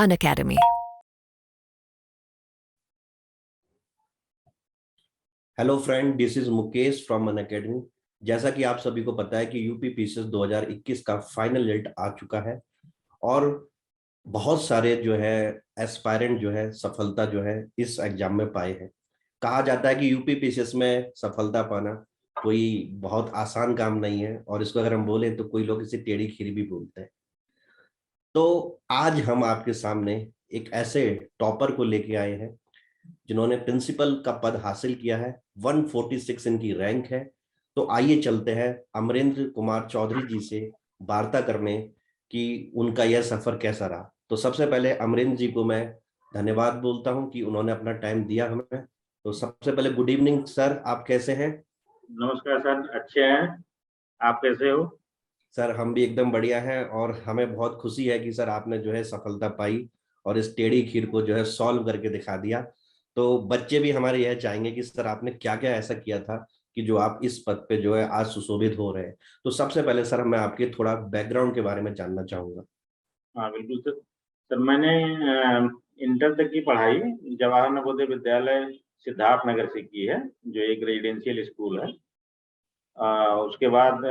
Unacademy. Hello friend, this is Mukesh from Unacademy. जैसा कि आप सभी को पता है कि यूपी पीसीएस 2021 का फाइनल रिजल्ट आ चुका है और बहुत सारे जो है एस्पायरेंट जो है सफलता जो है इस एग्जाम में पाए हैं। कहा जाता है कि यूपी पीसीएस में सफलता पाना कोई बहुत आसान काम नहीं है और इसको अगर हम बोलें तो कोई लोग इसे टेढ़ी खीरी भी बोलते हैं। तो आज हम आपके सामने एक ऐसे टॉपर को लेके आए हैं जिन्होंने प्रिंसिपल का पद हासिल किया है। 146 इनकी रैंक है। तो आइए चलते हैं अमरेंद्र कुमार चौधरी जी से वार्ता करने कि उनका यह सफर कैसा रहा। तो सबसे पहले अमरेंद्र जी को मैं धन्यवाद बोलता हूं कि उन्होंने अपना टाइम दिया हमें। तो सबसे पहले गुड इवनिंग सर, आप कैसे हैं? नमस्कार सर, अच्छे हैं। आप कैसे हो? सर हम भी एकदम बढ़िया हैं और हमें बहुत खुशी है कि सर आपने जो है सफलता पाई और इस टेढ़ी खीर को जो है सॉल्व करके दिखा दिया। तो बच्चे भी हमारे यह चाहेंगे कि सर आपने क्या क्या ऐसा किया था कि जो आप इस पद पे जो है आज सुशोभित हो रहे हैं। तो सबसे पहले सर मैं आपके थोड़ा बैकग्राउंड के बारे में जानना चाहूंगा। हाँ बिल्कुल सर। सर मैंने इंटर तक की पढ़ाई जवाहर नवोदय विद्यालय सिद्धार्थ नगर से की है, जो एक रेजिडेंशियल स्कूल है। उसके बाद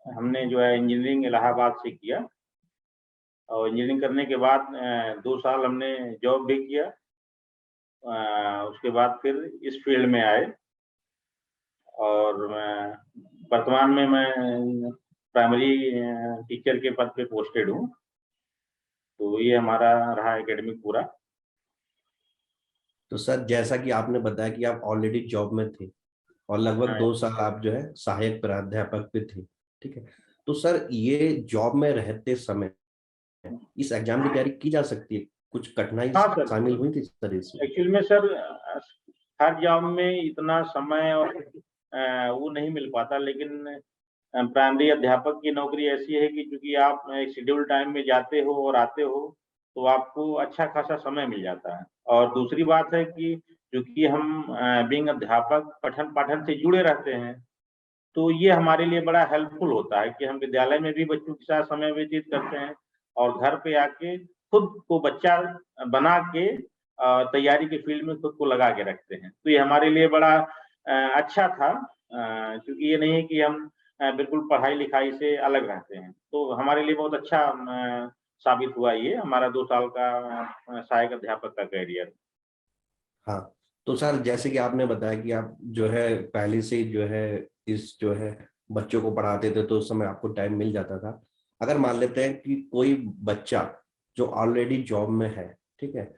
हमने जो है इंजीनियरिंग इलाहाबाद से किया और इंजीनियरिंग करने के बाद 2 साल हमने जॉब भी किया। उसके बाद फिर इस फील्ड में आए और वर्तमान में मैं प्राइमरी टीचर के पद पे पोस्टेड हूँ। तो ये हमारा रहा एकेडमिक पूरा। तो सर जैसा कि आपने बताया कि आप ऑलरेडी जॉब में थे और लगभग 2 साल आप जो है सहायक प्राध्यापक भी थे, ठीक है। तो सर ये जॉब में रहते समय इस एग्जाम की तैयारी की जा सकती है? कुछ कठिनाई हाँ सर, शामिल हुई थी सर इसमें? एक्चुअल में सर हर जॉब में इतना समय और वो नहीं मिल पाता, लेकिन प्राइमरी अध्यापक की नौकरी ऐसी है कि चूंकि आप एक शेड्यूल टाइम में जाते हो और आते हो तो आपको अच्छा खासा समय मिल जाता है। और दूसरी बात है कि चूंकि हम बीइंग अध्यापक पठन पाठन से जुड़े रहते हैं, तो ये हमारे लिए बड़ा हेल्पफुल होता है कि हम विद्यालय में भी बच्चों के साथ समय व्यतीत करते हैं और घर पे आके खुद को बच्चा बना के तैयारी के फील्ड में खुद को लगा के रखते हैं। तो ये हमारे लिए बड़ा अच्छा था, क्योंकि ये नहीं है कि हम बिल्कुल पढ़ाई लिखाई से अलग रहते हैं। तो हमारे लिए बहुत अच्छा साबित हुआ ये हमारा 2 साल का सहायक अध्यापक का कैरियर। हाँ। तो सर जैसे कि आपने बताया कि आप जो है पहले से ही जो है इस जो है बच्चों को पढ़ाते थे तो उस समय आपको टाइम मिल जाता था। अगर मान लेते हैं कि कोई बच्चा जो ऑलरेडी जॉब में है, ठीक है,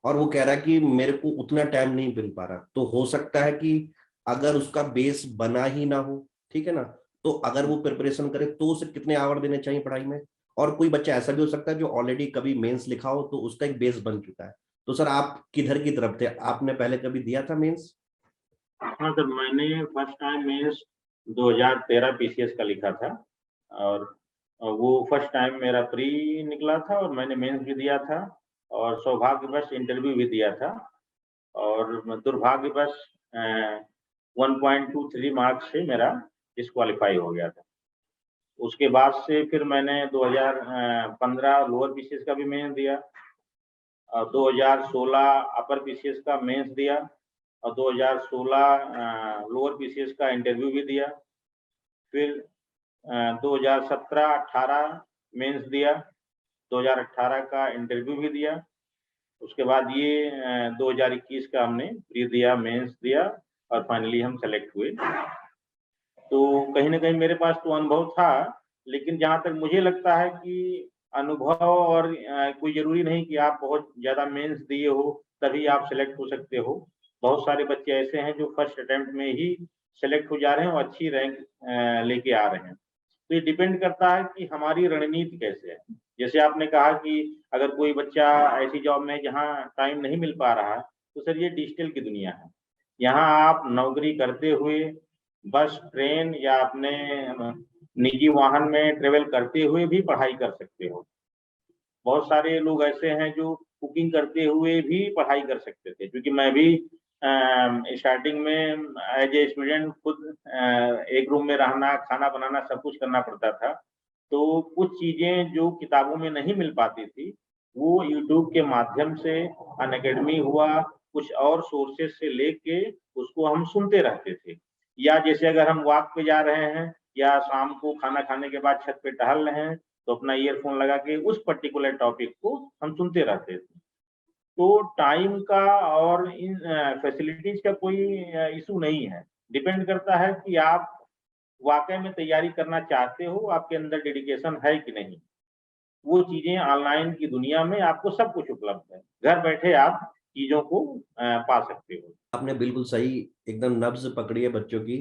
और वो कह रहा है कि मेरे को उतना टाइम नहीं मिल पा रहा, तो हो सकता है कि अगर उसका बेस बना ही ना हो, ठीक है ना, तो अगर वो प्रिपरेशन करे तो उसे कितने आवर देने चाहिए पढ़ाई में? और कोई बच्चा ऐसा भी हो सकता है जो ऑलरेडी कभी मेंस लिखा हो तो उसका एक बेस बन चुका है। तो सर आप किधर की तरफ थे? आपने पहले कभी दिया था मेंस? हाँ सर, मैंने फर्स्ट टाइम मेंस 2013 पीसीएस का लिखा था और वो फर्स्ट टाइम मेरा प्री निकला था और मैंने मेंस भी दिया था और सौभाग्यवश इंटरव्यू भी दिया था और दुर्भाग्यवश 1.23 मार्क्स से मेरा डिस्क्वालीफाई हो गया था। उसके बाद से फिर मैंने 2015 लोअर पीसीएस का भी मेंस दिया और 2016 अपर पीसीएस का मेंस दिया और 2016 लोअर पीसीएस का इंटरव्यू भी दिया। फिर 2017-18 मेंस दिया, 2018 का इंटरव्यू भी दिया। उसके बाद ये 2021 का हमने प्री दिया, मेंस दिया और फाइनली हम सेलेक्ट हुए। तो कहीं ना कहीं मेरे पास तो अनुभव था, लेकिन जहाँ तक मुझे लगता है कि अनुभव और कोई जरूरी नहीं कि आप बहुत ज्यादा मेंस दिए हो तभी आप सेलेक्ट हो सकते हो। बहुत सारे बच्चे ऐसे हैं जो फर्स्ट अटेम्प्ट में ही सेलेक्ट हो जा रहे हैं और अच्छी रैंक लेके आ रहे हैं। तो ये डिपेंड करता है कि हमारी रणनीति कैसे है। जैसे आपने कहा कि अगर कोई बच्चा ऐसी जॉब में जहाँ टाइम नहीं मिल पा रहा है, तो सर ये डिजिटल की दुनिया है। यहाँ आप नौकरी करते हुए बस, ट्रेन या अपने निजी वाहन में ट्रेवल करते हुए भी पढ़ाई कर सकते हो। बहुत सारे लोग ऐसे हैं जो कुकिंग करते हुए भी पढ़ाई कर सकते थे, क्योंकि मैं भी स्टार्टिंग में एज ए स्टूडेंट खुद एक रूम में रहना, खाना बनाना, सब कुछ करना पड़ता था। तो कुछ चीजें जो किताबों में नहीं मिल पाती थी वो यूट्यूब के माध्यम से, अनअकैडमी हुआ, कुछ और सोर्सेज से लेके उसको हम सुनते रहते थे। या जैसे अगर हम वॉक पे जा रहे हैं या शाम को खाना खाने के बाद छत पे टहल रहे हैं, तो अपना ईयरफोन लगा के उस पर्टिकुलर टॉपिक को हम सुनते रहते थे। तो टाइम का और इन फैसिलिटीज का कोई इशू नहीं है। डिपेंड करता है कि आप वाकई में तैयारी करना चाहते हो, आपके अंदर डेडिकेशन है कि नहीं। वो चीजें ऑनलाइन की दुनिया में आपको सब कुछ उपलब्ध है, घर बैठे आप चीजों को पा सकते हो। आपने बिल्कुल सही एकदम नब्ज पकड़ी है बच्चों की,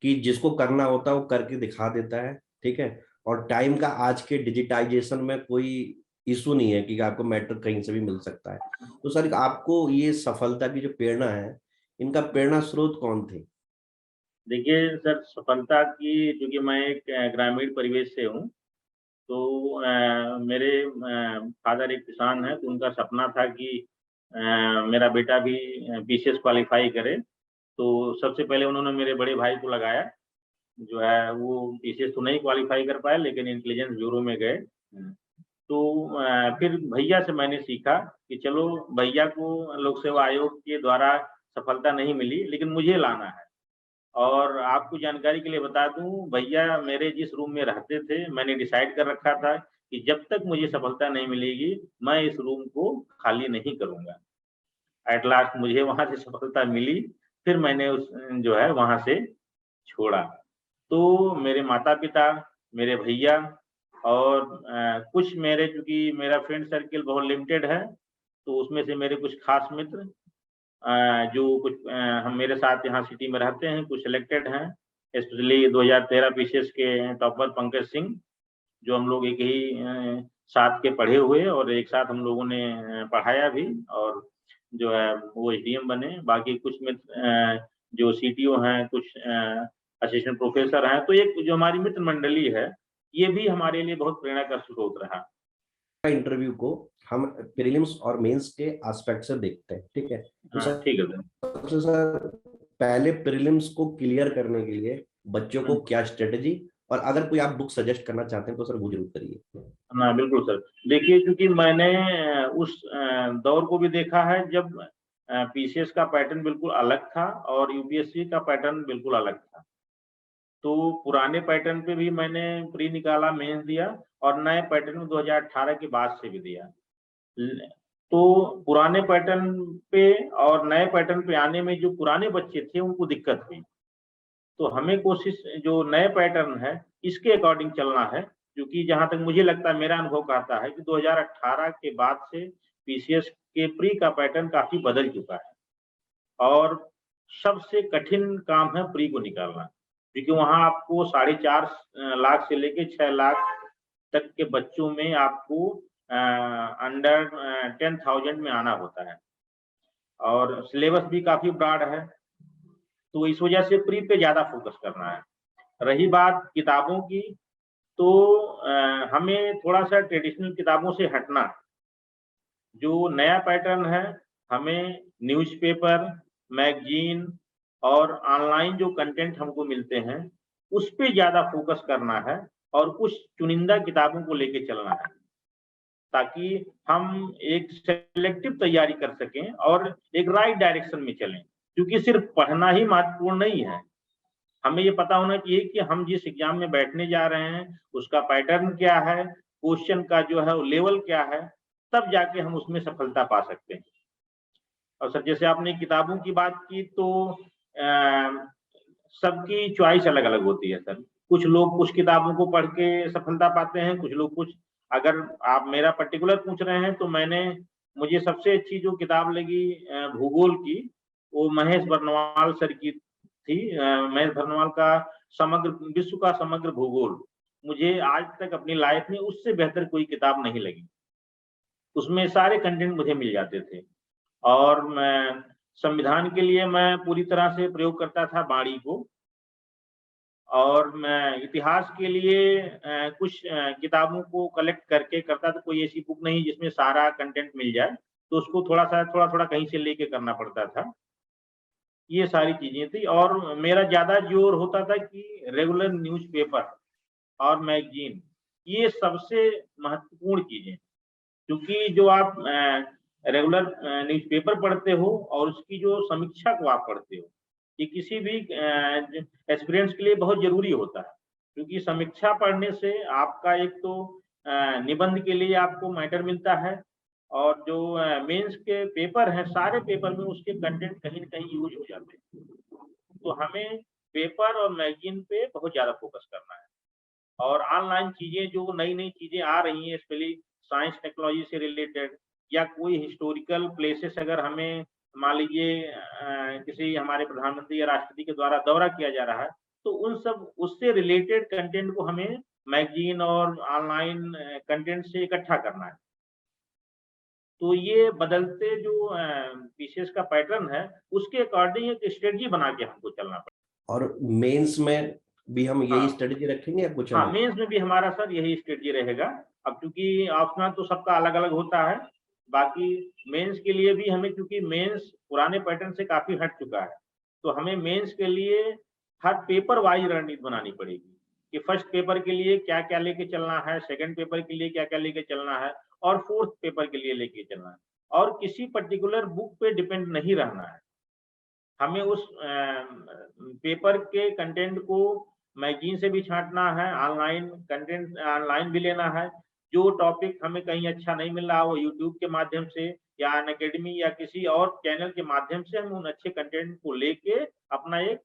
कि जिसको करना होता है वो करके दिखा देता है, ठीक है। और टाइम का आज के डिजिटाइजेशन में कोई इशू नहीं है कि आपको मैटर कहीं से भी मिल सकता है। तो सर, आपको ये सफलता की जो प्रेरणा है, इनका प्रेरणा स्रोत कौन थे? देखिए सर, सफलता की, चूंकि मैं एक ग्रामीण परिवेश से हूँ, तो मेरे फादर एक किसान हैं, तो उनका सपना था कि मेरा बेटा भी बीसीएस क्वालिफाई करे। तो सबसे पहले उन्होंने मेरे बड़े भाई को लगाया, जो है वो बीसीएस तो नहीं क्वालिफाई कर पाए लेकिन इंटेलिजेंस ब्यूरो में गए। तो फिर भैया से मैंने सीखा कि चलो, भैया को लोक सेवा आयोग के द्वारा सफलता नहीं मिली, लेकिन मुझे लाना है। और आपको जानकारी के लिए बता दूं, भैया मेरे जिस रूम में रहते थे, मैंने डिसाइड कर रखा था कि जब तक मुझे सफलता नहीं मिलेगी, मैं इस रूम को खाली नहीं करूंगा। एट लास्ट मुझे वहां से सफलता मिली, फिर मैंने उस जो है वहां से छोड़ा। तो मेरे माता-पिता, मेरे भैया और कुछ मेरे, चूँकि मेरा फ्रेंड सर्किल बहुत लिमिटेड है, तो उसमें से मेरे कुछ खास मित्र जो कुछ हम मेरे साथ यहाँ सिटी में रहते हैं, कुछ सिलेक्टेड हैं, स्पेशली 2013 पीसीएस के टॉपर पंकज सिंह, जो हम लोग एक ही साथ के पढ़े हुए और एक साथ हम लोगों ने पढ़ाया भी, और जो है वो एसडीएम बने। बाकी कुछ मित्र जो सीटीओ हैं, कुछ असिस्टेंट प्रोफेसर हैं। तो एक जो हमारी मित्र मंडली है, ये भी हमारे लिए बहुत प्रेरणा का स्रोत रहा। इंटरव्यू को हम प्रीलिम्स और मेंस के एस्पेक्ट से देखते हैं, ठीक है। तो हाँ, ठीक है सर। सबसे सर, पहले प्रीलिम्स को क्लियर करने के लिए बच्चों को क्या स्ट्रेटेजी, और अगर कोई आप बुक सजेस्ट करना चाहते हैं तो सर वो जरूर करिए। हाँ, बिल्कुल सर। देखिए, क्योंकि मैंने उस दौर को भी देखा है जब पीसीएस का पैटर्न बिल्कुल अलग था और यूपीएससी का पैटर्न बिल्कुल अलग था। तो पुराने पैटर्न पे भी मैंने प्री निकाला, मेंस दिया, और नए पैटर्न में 2018 के बाद से भी दिया। ल तो पुराने पैटर्न पे और नए पैटर्न पे आने में जो पुराने बच्चे थे, उनको दिक्कत हुई। तो हमें कोशिश, जो नए पैटर्न है, इसके अकॉर्डिंग चलना है, क्योंकि जहाँ तक मुझे लगता है, मेरा अनुभव कहता है कि 2018 के बाद से पीसीएस के प्री का पैटर्न काफ़ी बदल चुका है। और सबसे कठिन काम है प्री को निकालना, क्योंकि वहाँ आपको 4.5 लाख से लेके 6 लाख तक के बच्चों में आपको अंडर 10,000 में आना होता है, और सिलेबस भी काफ़ी ब्रॉड है। तो इस वजह से प्री पे ज़्यादा फोकस करना है। रही बात किताबों की, तो हमें थोड़ा-सा ट्रेडिशनल किताबों से हटना, जो नया पैटर्न है, हमें न्यूज़पेपर, मैगज़ीन और ऑनलाइन जो कंटेंट हमको मिलते हैं, उस पे ज़्यादा फ़ोकस करना है और कुछ चुनिंदा किताबों को लेके चलना है, ताकि हम एक सेलेक्टिव तैयारी कर सकें और एक राइट डायरेक्शन में चलें। क्योंकि सिर्फ़ पढ़ना ही महत्वपूर्ण नहीं है। हमें ये पता होना चाहिए कि हम जिस एग्ज़ाम में बैठने जा रहे हैं, उसका पैटर्न क्या है, क्वेश्चन का जो है वो लेवल क्या है, तब जाके हम उसमें सफलता पा सकते हैं। और सर, जैसे आपने किताबों की बात की, तो सबकी चॉइस अलग-अलग होती है सर। कुछ लोग कुछ किताबों को पढ़ के सफलता पाते हैं, कुछ लोग कुछ। अगर आप मेरा पर्टिकुलर पूछ रहे हैं, तो मुझे सबसे अच्छी जो किताब लगी भूगोल की, वो महेश बर्नवाल सर की थी। महेश बर्नवाल का समग्र विश्व का समग्र भूगोल। मुझे आज तक अपनी लाइफ में उससे बेहतर कोई किताब नहीं लगी। उसमें सारे कंटेंट मुझे मिल जाते थे। और मैं संविधान के लिए मैं पूरी तरह से प्रयोग करता था बाणी को, और मैं इतिहास के लिए कुछ किताबों को कलेक्ट करके करता था। कोई ऐसी बुक नहीं जिसमें सारा कंटेंट मिल जाए, तो उसको थोड़ा-थोड़ा कहीं से लेके करना पड़ता था। ये सारी चीज़ें थी, और मेरा ज़्यादा ज़ोर होता था कि रेगुलर न्यूज़पेपर और मैगज़ीन, ये सबसे महत्वपूर्ण चीज़ें। क्योंकि जो आप रेगुलर न्यूज़पेपर पढ़ते हो और उसकी जो समीक्षा को आप पढ़ते हो, ये किसी भी एस्पिरेंट्स के लिए बहुत ज़रूरी होता है। क्योंकि समीक्षा पढ़ने से आपका एक तो निबंध के लिए आपको मैटर मिलता है, और जो मेंस के पेपर हैं, सारे पेपर में उसके कंटेंट कहीं न कहीं यूज़ हो जाते हैं। तो हमें पेपर और मैगज़ीन पे बहुत ज़्यादा फ़ोकस करना है। और ऑनलाइन चीज़ें जो नई-नई चीज़ें आ रही हैं, स्पेशली साइंस टेक्नोलॉजी से रिलेटेड, या कोई हिस्टोरिकल प्लेसेस अगर हमें मान लीजिए किसी हमारे प्रधानमंत्री या राष्ट्रपति के द्वारा दौरा किया जा रहा है, तो उन सब उससे रिलेटेड कंटेंट को हमें मैगज़ीन और ऑनलाइन कंटेंट से इकट्ठा करना है। तो ये बदलते जो पीसेस का पैटर्न है, उसके अकॉर्डिंग एक स्ट्रेटजी बना के हमको चलना पड़ेगा। और मेंस में भी हम यही हाँ। स्ट्रेटजी रखेंगे या कुछ हाँ, अलग? मेंस में भी हमारा सर यही स्ट्रेटजी रहेगा। अब चूँकि ऑप्शनल तो सबका अलग-अलग होता है, बाकी मेंस के लिए भी हमें, क्योंकि मेंस पुराने पैटर्न से काफ़ी हट चुका है, तो हमें मेंस के लिए हर पेपर वाइज़ रणनीति बनानी पड़ेगी, कि फर्स्ट पेपर के लिए क्या-क्या लेके चलना है, सेकंड पेपर के लिए क्या-क्या लेके चलना है, और फोर्थ पेपर के लिए लेके चलना है। और किसी पर्टिकुलर बुक पे डिपेंड नहीं रहना है। हमें उस पेपर के कंटेंट को मैगज़ीन से भी छाँटना है, ऑनलाइन कंटेंट ऑनलाइन भी लेना है। जो टॉपिक हमें कहीं अच्छा नहीं मिल रहा हो, यूट्यूब के माध्यम से या अनअकैडमी या किसी और चैनल के माध्यम से हम उन अच्छे कंटेंट को लेके अपना एक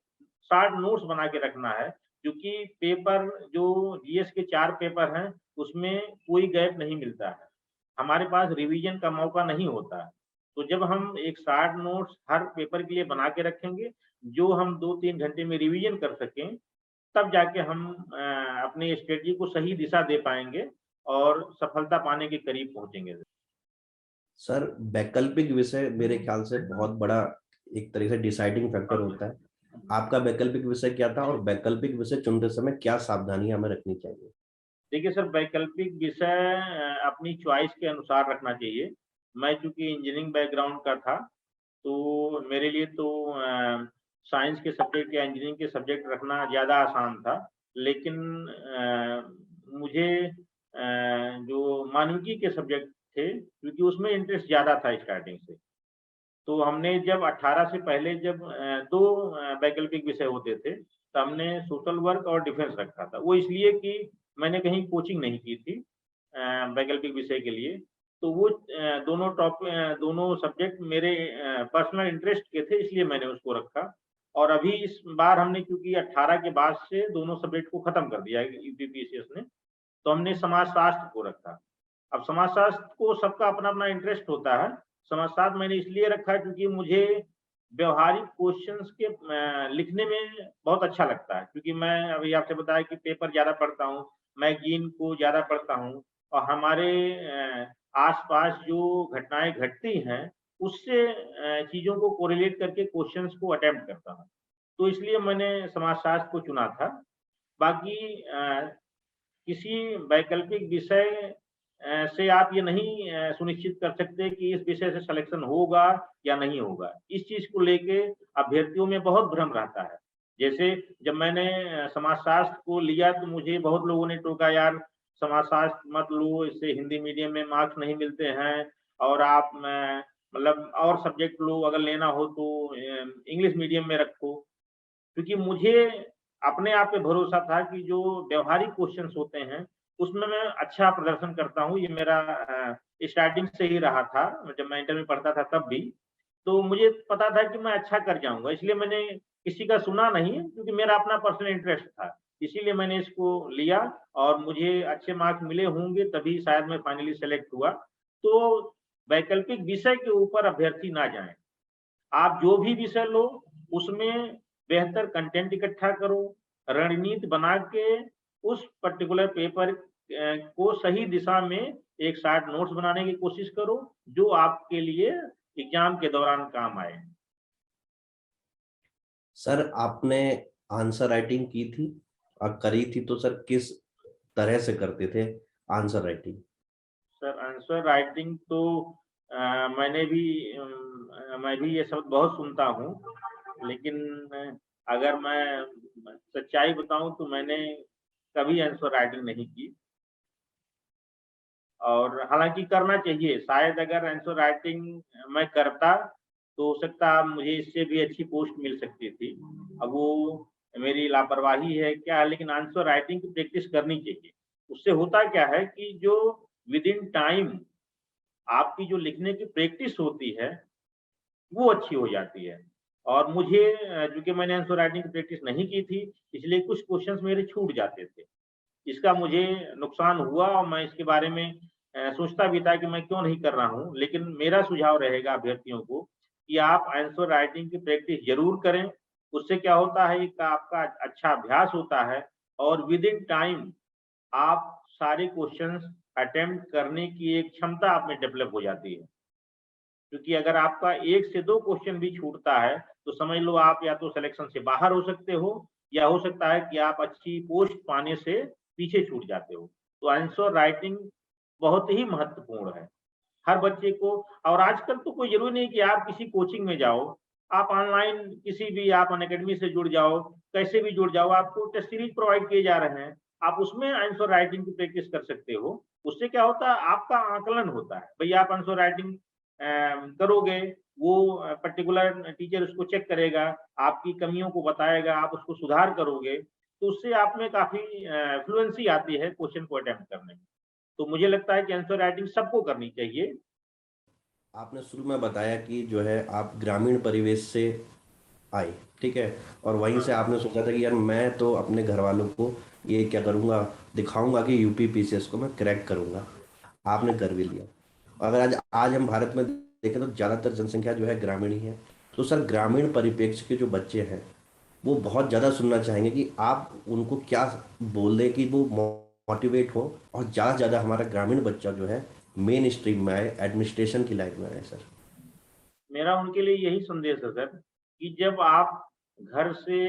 शॉर्ट नोट्स बना के रखना है। क्योंकि पेपर जो जीएस के 4 पेपर हैं, उसमें कोई गैप नहीं मिलता है। हमारे पास रिवीजन का मौका नहीं होता है। तो जब हम एक शॉर्ट नोट्स हर पेपर के लिए बना के रखेंगे, जो हम 2-3 घंटे में रिवीजन कर सकें, तब जाके हम अपनी स्ट्रेटजी को सही दिशा दे पाएँगे और सफलता पाने के करीब पहुँचेंगे। सर, वैकल्पिक विषय मेरे ख्याल से बहुत बड़ा एक तरह से डिसाइडिंग फैक्टर हाँ। होता है। आपका वैकल्पिक विषय क्या था और वैकल्पिक विषय चुनते समय क्या सावधानियां हमें रखनी चाहिए? देखिए सर, वैकल्पिक विषय अपनी चॉइस के अनुसार रखना चाहिए। मैं चूँकि इंजीनियरिंग बैकग्राउंड का था, तो मेरे लिए तो साइंस के सब्जेक्ट या इंजीनियरिंग के सब्जेक्ट रखना ज़्यादा आसान था। लेकिन मुझे जो मानविकी के सब्जेक्ट थे, क्योंकि उसमें इंटरेस्ट ज़्यादा था स्टार्टिंग से। तो हमने जब 18 से पहले जब 2 वैकल्पिक विषय होते थे, तो हमने सोशल वर्क और डिफेंस रखा था। वो इसलिए कि मैंने कहीं कोचिंग नहीं की थी वैकल्पिक विषय के लिए। तो वो दोनों सब्जेक्ट मेरे पर्सनल इंटरेस्ट के थे, इसलिए मैंने उसको रखा। और अभी इस बार हमने, क्योंकि 18 के बाद से दोनों सब्जेक्ट को खत्म कर दिया है यूपीपीसीएस ने, तो हमने समाजशास्त्र को रखा। अब समाजशास्त्र को सबका अपना-अपना इंटरेस्ट होता है। समाजशास्त्र मैंने इसलिए रखा क्योंकि मुझे व्यावहारिक क्वेश्चन्स के लिखने में बहुत अच्छा लगता है, क्योंकि मैं अभी आपसे बताया कि पेपर ज़्यादा पढ़ता हूँ, मैगज़ीन को ज़्यादा पढ़ता हूँ, और हमारे आस-पास जो घटनाएँ घटती हैं, उससे चीज़ों को कोरिलेट करके क्वेश्चन्स को अटेम्प्ट करता हूँ। तो इसलिए मैंने समाजशास्त्र को चुना था। बाकी किसी वैकल्पिक विषय से आप ये नहीं सुनिश्चित कर सकते कि इस विषय से सिलेक्शन होगा या नहीं होगा। इस चीज़ को लेके अभ्यर्थियों में बहुत भ्रम रहता है। जैसे जब मैंने समाजशास्त्र को लिया, तो मुझे बहुत लोगों ने टोका, यार समाजशास्त्र मत लो, इससे हिंदी मीडियम में मार्क्स नहीं मिलते हैं, और आप मतलब और सब्जेक्ट लो, अगर लेना हो तो इंग्लिश मीडियम में रखो। क्योंकि मुझे अपने आप पे भरोसा था कि जो व्यावहारिक क्वेश्चन्स होते हैं, उसमें मैं अच्छा प्रदर्शन करता हूँ। ये मेरा स्टार्टिंग से ही रहा था, जब मैं इंटर में पढ़ता था तब भी। तो मुझे पता था कि मैं अच्छा कर जाऊँगा, इसलिए मैंने किसी का सुना नहीं, क्योंकि मेरा अपना पर्सनल इंटरेस्ट था। इसीलिए मैंने इसको लिया, और मुझे अच्छे मार्क्स मिले होंगे तभी शायद मैं फाइनली सेलेक्ट हुआ। तो वैकल्पिक विषय के ऊपर अभ्यर्थी ना जाएँ। आप जो भी विषय लो, उसमें बेहतर कंटेंट इकट्ठा करो, रणनीति बना के उस पर्टिकुलर पेपर को सही दिशा में एक शॉर्ट नोट्स बनाने की कोशिश करो, जो आपके लिए एग्ज़ाम के दौरान काम आए। सर, आपने आंसर राइटिंग की थी और करी थी तो सर किस तरह से करते थे answer writing? Sir, answer writing तो मैं भी ये शब्द बहुत सुनता हूँ, लेकिन अगर मैं सच्चाई बताऊँ तो मैंने कभी आंसर राइटिंग नहीं की। और हालांकि करना चाहिए, शायद अगर आंसर राइटिंग मैं करता तो हो सकता मुझे इससे भी अच्छी पोस्ट मिल सकती थी। अब वो मेरी लापरवाही है क्या है, लेकिन आंसर राइटिंग की प्रैक्टिस करनी चाहिए। उससे होता क्या है कि जो विद इन टाइम आपकी जो लिखने की प्रैक्टिस होती है वो अच्छी हो जाती है। और मुझे चूँकि मैंने आंसर राइटिंग की प्रैक्टिस नहीं की थी, इसलिए कुछ क्वेश्चंस मेरे छूट जाते थे। इसका मुझे नुकसान हुआ और मैं इसके बारे में सोचता भी था कि मैं क्यों नहीं कर रहा हूँ। लेकिन मेरा सुझाव रहेगा अभ्यर्थियों को कि आप आंसर राइटिंग की प्रैक्टिस ज़रूर करें। उससे क्या होता है, एक आपका अच्छा अभ्यास होता है और विद इन टाइम आप सारे क्वेश्चंस अटेम्प्ट करने की एक क्षमता आप में डेवलप हो जाती है। क्योंकि अगर आपका 1 से 2 क्वेश्चन भी छूटता है, तो समझ लो आप या तो सिलेक्शन से बाहर हो सकते हो या हो सकता है कि आप अच्छी पोस्ट पाने से पीछे छूट जाते हो। तो आंसर राइटिंग बहुत ही महत्वपूर्ण है, हर बच्चे को। और आजकल तो कोई ज़रूरी नहीं कि आप किसी कोचिंग में जाओ, आप ऑनलाइन किसी भी आप अनअकैडमी से जुड़ जाओ, कैसे भी जुड़ जाओ, आपको टेस्ट सीरीज़ प्रोवाइड किए जा रहे हैं। आप उसमें आंसर राइटिंग की प्रैक्टिस कर सकते हो। उससे क्या होता है, आपका आकलन होता है। भई आप आंसर राइटिंग करोगे, वो पर्टिकुलर टीचर उसको चेक करेगा, आपकी कमियों को बताएगा, आप उसको सुधार करोगे, तो उससे आप में काफ़ी फ्लुएंसी आती है क्वेश्चन को अटेम्प्ट करने में। तो मुझे लगता है कि आंसर राइटिंग सबको करनी चाहिए। आपने शुरू में बताया कि जो है आप ग्रामीण परिवेश से आए, ठीक है, और वहीं से हाँ, आपने सोचा था कि यार मैं तो अपने घर वालों को ये क्या करूँगा, दिखाऊंगा कि यूपी पीसीएस को मैं क्रैक करूँगा। आपने कर भी लिया। अगर आज आज हम भारत में देखें तो ज़्यादातर जनसंख्या जो है ग्रामीण ही है। तो सर, ग्रामीण परिप्रेक्ष्य के जो बच्चे हैं वो बहुत ज़्यादा सुनना चाहेंगे कि आप उनको क्या बोल दें कि वो मोटिवेट हो और ज़्यादा से ज़्यादा हमारा ग्रामीण बच्चा जो है मेन स्ट्रीम में आए, एडमिनिस्ट्रेशन की लाइन में आए सर। मेरा उनके लिए यही संदेश है सर कि जब आप घर से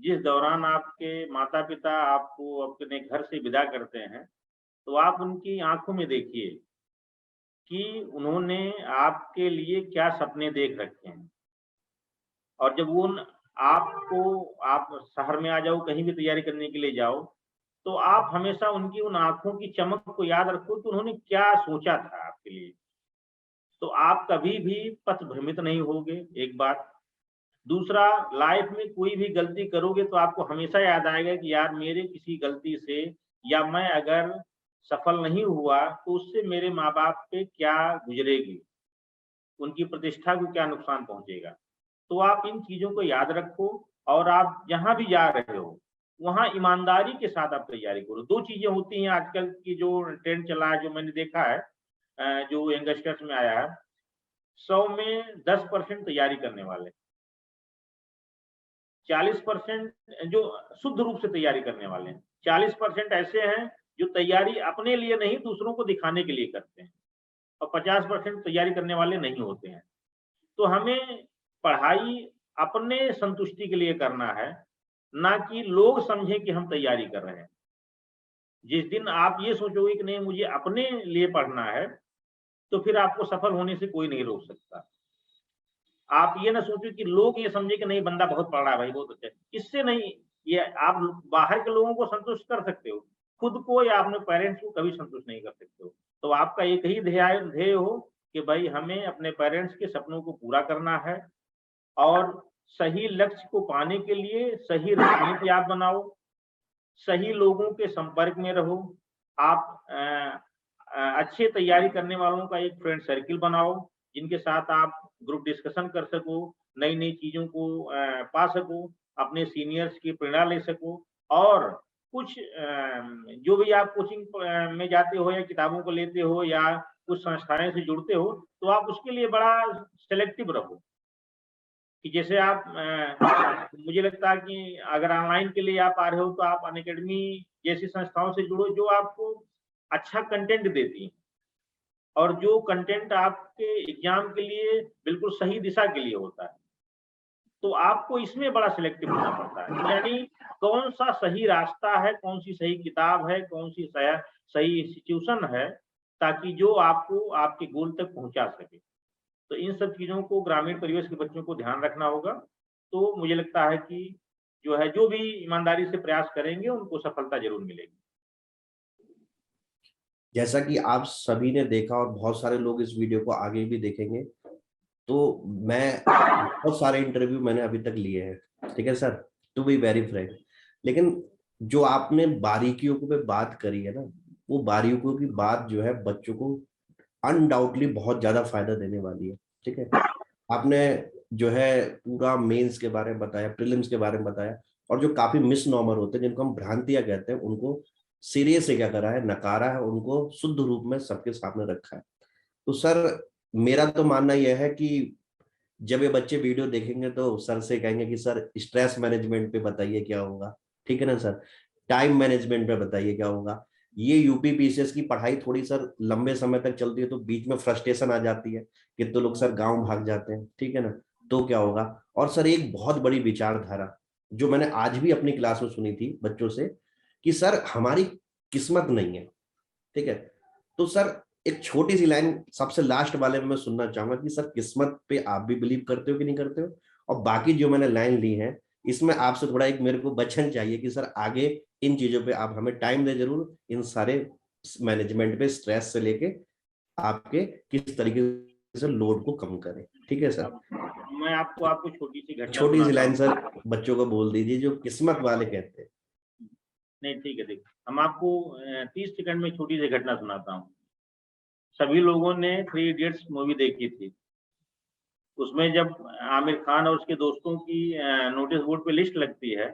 जिस दौरान आपके माता-पिता आपको अपने घर से विदा करते हैं, तो आप उनकी आँखों में देखिए कि उन्होंने आपके लिए क्या सपने देख रखे हैं। और जब वो न आपको आप शहर में आ जाओ, कहीं भी तैयारी करने के लिए जाओ, तो आप हमेशा उनकी उन आँखों की चमक को याद रखो कि उन्होंने क्या सोचा था आपके लिए। तो आप कभी भी पथ भ्रमित नहीं होगे, एक बात। दूसरा, लाइफ में कोई भी गलती करोगे तो आपको हमेशा याद आएगा कि यार मेरे किसी गलती से या मैं अगर सफल नहीं हुआ तो उससे मेरे माँ-बाप पे क्या गुज़रेगी, उनकी प्रतिष्ठा को क्या नुकसान पहुँचेगा। तो आप इन चीज़ों को याद रखो और आप जहाँ भी जा रहे हो, वहाँ ईमानदारी के साथ आप तैयारी करो। 2 चीज़ें होती हैं आजकल की जो ट्रेंड चला है, जो मैंने देखा है जो यंगस्टर्स में आया है, 100 में 10% तैयारी करने वाले, 40% जो शुद्ध रूप से तैयारी करने वाले हैं, 40% ऐसे हैं जो तैयारी अपने लिए नहीं दूसरों को दिखाने के लिए करते हैं और 50% तैयारी करने वाले नहीं होते हैं। तो हमें पढ़ाई अपने संतुष्टि के लिए करना है, ना कि लोग समझें कि हम तैयारी कर रहे हैं। जिस दिन आप ये सोचोगे कि नहीं मुझे अपने लिए पढ़ना है, तो फिर आपको सफल होने से कोई नहीं रोक सकता। आप ये ना सोचो कि लोग ये समझे कि नहीं बंदा बहुत पढ़ रहा है भाई, बहुत अच्छा है। इससे नहीं, ये आप बाहर के लोगों को संतुष्ट कर सकते हो, खुद को या अपने पेरेंट्स को कभी संतुष्ट नहीं कर सकते हो। तो आपका एक ही ध्येय हो कि भाई हमें अपने पेरेंट्स के सपनों को पूरा करना है और सही लक्ष्य को पाने के लिए सही रणनीति आप बनाओ, सही लोगों के संपर्क में रहो। आप अच्छे तैयारी करने वालों का एक फ्रेंड सर्किल बनाओ, जिनके साथ आप ग्रुप डिस्कशन कर सको, नई-नई चीज़ों को पा सको, अपने सीनियर्स की प्रेरणा ले सको और कुछ जो भी आप कोचिंग में जाते हो या किताबों को लेते हो या कुछ संस्थाएँ से जुड़ते हो, तो आप उसके लिए बड़ा सेलेक्टिव रहो। कि जैसे आप मुझे लगता है कि अगर ऑनलाइन के लिए आप आ रहे हो तो आप अनअकैडमी जैसी संस्थाओं से जुड़ो जो आपको अच्छा कंटेंट देती हैं और जो कंटेंट आपके एग्जाम के लिए बिल्कुल सही दिशा के लिए होता है। तो आपको इसमें बड़ा सिलेक्टिव होना पड़ता है। यानी कौन-सा सही रास्ता है, कौन-सी सही किताब है, कौन-सी सही इंस्टीट्यूशन है, ताकि जो आपको आपके गोल तक पहुँचा सके। तो इन सब चीज़ों को ग्रामीण परिवेश के बच्चों को ध्यान रखना होगा। तो मुझे लगता है कि जो है, जो भी ईमानदारी से प्रयास करेंगे, उनको सफलता ज़रूर मिलेगी। जैसा कि आप सभी ने देखा और बहुत सारे लोग इस वीडियो को आगे भी देखेंगे, तो मैं बहुत सारे इंटरव्यू मैंने अभी तक लिए हैं, ठीक है sir, to be very frank. लेकिन जो आपने बारीकियों को पे बात करी है ना, वो बारीकियों की बात जो है बच्चों को अनडाउटली बहुत ज्यादा फायदा देने वाली है, ठीक है। आपने जो है पूरा मेंस के बारे में बताया, प्रीलिम्स के बारे में बताया, और जो काफी मिस नॉर्मल होते हैं जिनको हम भ्रांतियां कहते हैं, उनको सिरे से क्या करा है, नकारा है, उनको शुद्ध रूप में सबके सामने रखा है। तो सर, मेरा तो मानना यह है कि जब ये बच्चे वीडियो देखेंगे तो सर से कहेंगे कि सर स्ट्रेस मैनेजमेंट पे बताइए क्या होगा, ठीक है ना सर, टाइम मैनेजमेंट पे बताइए क्या होगा। ये यूपी पीसीएस की पढ़ाई थोड़ी सर लंबे समय तक चलती है तो बीच में फ्रस्ट्रेशन आ जाती है, कितने लोग सर गांव भाग जाते हैं, ठीक है ना, तो क्या होगा। और सर एक बहुत बड़ी विचारधारा जो मैंने आज भी अपनी क्लास में सुनी थी बच्चों से, कि सर हमारी किस्मत नहीं है, ठीक है। तो सर एक छोटी सी लाइन सबसे लास्ट वाले में मैं सुनना चाहूंगा कि सर किस्मत पे आप भी बिलीव करते हो कि नहीं करते हो, और बाकी जो मैंने लाइन ली है इसमें आपसे थोड़ा एक मेरे को वचन चाहिए कि सर आगे इन चीजों पे आप हमें टाइम दे जरूर, इन सारे मैनेजमेंट पे स्ट्रेस से लेके आपके किस तरीके से लोड को कम करें, ठीक है सर। अब मैं आपको आपको छोटी सी घटना छोटी सी सुनाता लाइन हूँ। सर बच्चों को बोल दीजिए जो किस्मत वाले कहते हैं। नहीं, ठीक है, देखिए, हम आपको 30 सेकंड में छोटी सी घटना सुनाता हूँ। सभी लोगों ने थ्री इडियट्स मूवी देखी थी। उसमें जब आमिर खान और उसके दोस्तों की नोटिस बोर्ड पे लिस्ट लगती है,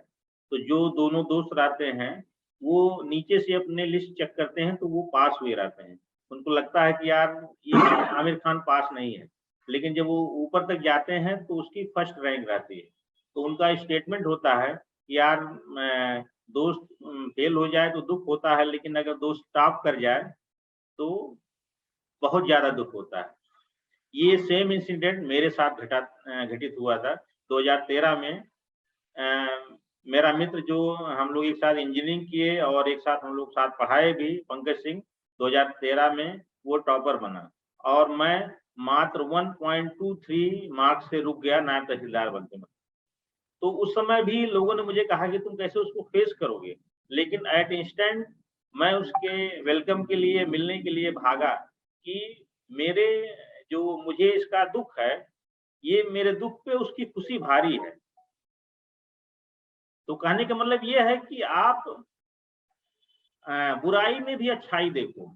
तो जो दोनों दोस्त रहते हैं, वो नीचे से अपने लिस्ट चेक करते हैं, तो वो पास हुए रहते हैं। उनको लगता है कि यार ये आमिर खान पास नहीं है, लेकिन जब वो ऊपर तक जाते हैं, तो उसकी फर्स्ट रैंक रहती है। तो उनका स्टेटमेंट होता है कि यार दोस्त फेल हो जाए तो दुःख होता है, लेकिन अगर दोस्त टॉप कर जाए, तो बहुत ज़्यादा दुःख होता है। ये सेम इंसिडेंट मेरे साथ घटित हुआ था 2013 में। मेरा मित्र जो हम लोग एक साथ इंजीनियरिंग किए और एक साथ हम लोग साथ पढ़ाए भी, पंकज सिंह, 2013 में वो टॉपर बना और मैं मात्र 1.23 मार्क्स से रुक गया नायब तहसीलदार बनते में। तो उस समय भी लोगों ने मुझे कहा कि तुम कैसे उसको फेस करोगे? लेकिन एट इंस्टेंट मैं उसके वेलकम के लिए, मिलने के लिए भागा कि मेरे जो मुझे इसका दुःख है, ये मेरे दुःख पे उसकी खुशी भारी है। तो कहने का मतलब ये है कि आप बुराई में भी अच्छाई देखो।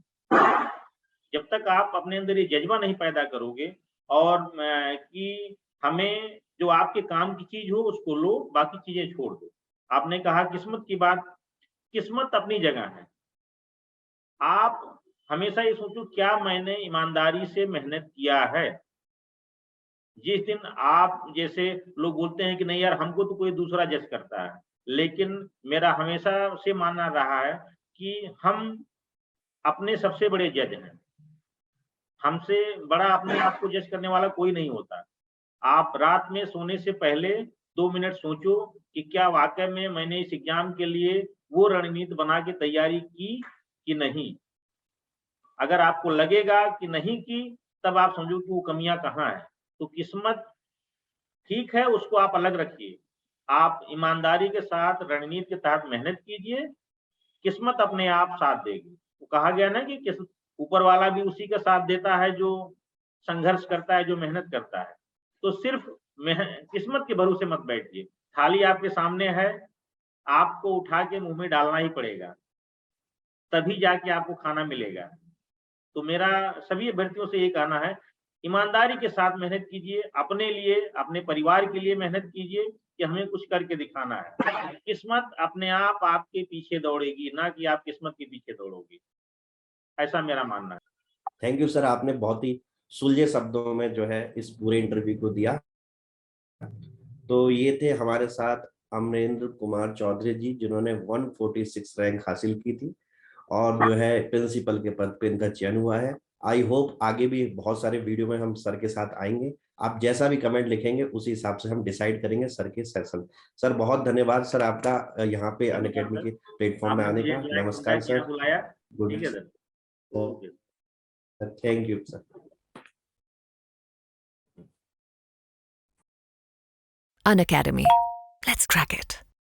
जब तक आप अपने अंदर ये जज़्बा नहीं पैदा करोगे और कि हमें जो आपके काम की चीज़ हो उसको लो, बाकी चीज़ें छोड़ दो। आपने कहा किस्मत की बात, किस्मत अपनी जगह है। आप हमेशा ये सोचो क्या मैंने ईमानदारी से मेहनत किया है। जिस दिन आप जैसे लोग बोलते हैं कि नहीं यार हमको तो कोई दूसरा जज करता है, लेकिन मेरा हमेशा से मानना रहा है कि हम अपने सबसे बड़े जज हैं। हमसे बड़ा अपने आप को जज करने वाला कोई नहीं होता। आप रात में सोने से पहले 2 मिनट सोचो कि क्या वाक़ई में मैंने इस एग्ज़ाम के लिए वो रणनीति बना के तैयारी की कि नहीं? अगर आपको लगेगा कि नहीं की, तब आप समझो कि वो कमियाँ कहाँ हैं। तो किस्मत ठीक है, उसको आप अलग रखिए। आप ईमानदारी के साथ रणनीति के तहत मेहनत कीजिए, किस्मत अपने आप साथ देगी। तो कहा गया ना कि ऊपर वाला भी उसी का साथ देता है जो संघर्ष करता है, जो मेहनत करता है। तो सिर्फ़ किस्मत के भरोसे मत बैठिए। थाली आपके सामने है, आपको उठा के मुँह में डालना ही पड़ेगा, तभी जाके आपको खाना मिलेगा। तो मेरा सभी अभ्यर्थियों से ये कहना है, ईमानदारी के साथ मेहनत कीजिए, अपने लिए, अपने परिवार के लिए मेहनत कीजिए कि हमें कुछ करके दिखाना है। किस्मत अपने आप आपके पीछे दौड़ेगी, ना कि आप किस्मत के पीछे दौड़ोगे। ऐसा मेरा मानना है। थैंक यू सर, आपने बहुत ही सुलझे शब्दों में जो है इस पूरे इंटरव्यू को दिया। तो ये थे हमारे साथ अमरेंद्र कुमार चौधरी जी, जिन्होंने 146 रैंक हासिल की थी और जो है प्रिंसिपल के पद पे इनका चयन हुआ है। आई होप आगे भी बहुत सारे वीडियो में हम सर के साथ आएंगे। आप जैसा भी कमेंट लिखेंगे उसी हिसाब से हम डिसाइड करेंगे सर के सेशन। सर बहुत धन्यवाद सर आपका यहाँ पे अनअकैडमी धन्यवाद के सर। प्लेटफॉर्म में आपने आने मुझे का। बुलाया, नमस्कार किया, सर। बुलाया। गुड। ठीक है sir. Okay. Thank you sir. Unacademy. Let's crack it.